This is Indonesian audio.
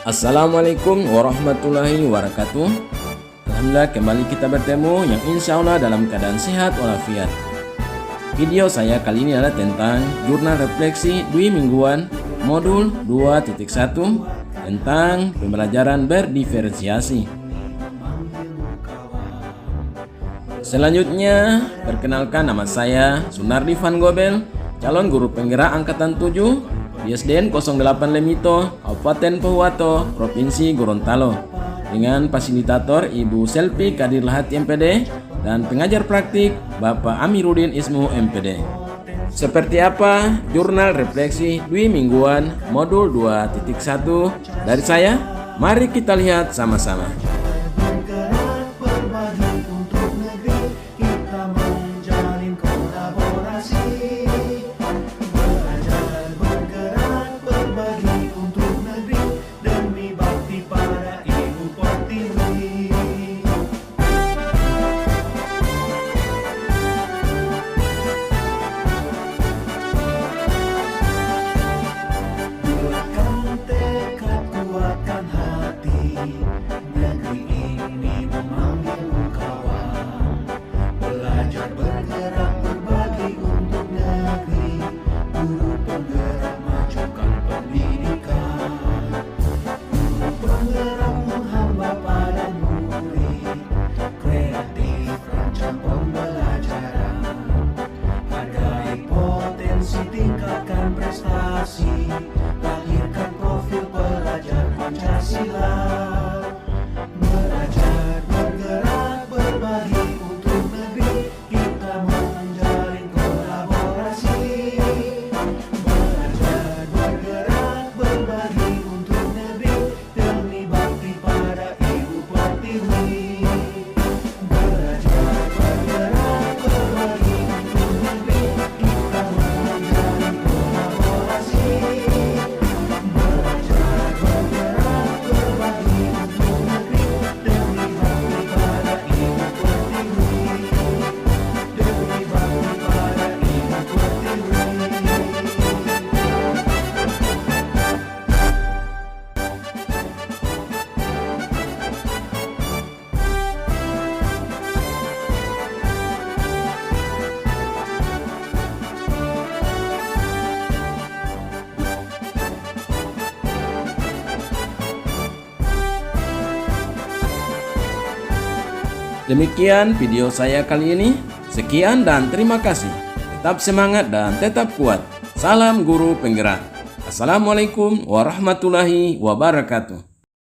Assalamualaikum warahmatullahi wabarakatuh. Alhamdulillah kembali kita bertemu yang insya Allah dalam keadaan sehat walafiat. Video saya kali ini adalah tentang jurnal refleksi Dwi Mingguan modul 2.1 tentang pembelajaran berdiferensiasi. Selanjutnya, perkenalkan nama saya Sunardi Van Gobel, calon guru penggerak angkatan 7 di SDN 08 Lemito, Kabupaten Pohuwato, Provinsi Gorontalo, dengan fasilitator Ibu Selvi Kadir Lahati MPD dan pengajar praktik Bapak Amiruddin Ismu MPD. Seperti apa jurnal refleksi Dwi Mingguan modul 2.1 dari saya? Mari kita lihat sama-sama. Tingkatkan prestasi, lahirkan profil pelajar Pancasila. Belajar, bergerak, berbagi untuk negeri, kita menjalin kolaborasi. Belajar, bergerak, berbagi untuk negeri, demi bakti pada Ibu Pertiwi. Belajar, bergerak, berbagi untuk negeri, kita menjalin kolaborasi. Belajar, bergerak, berbagi untuk negeri, demi bakti pada Ibu Pertiwi. Demi bakti pada Ibu Pertiwi. Demikian video saya kali ini. Sekian dan terima kasih. Tetap semangat dan tetap kuat. Salam guru penggerak. Assalamualaikum warahmatullahi wabarakatuh.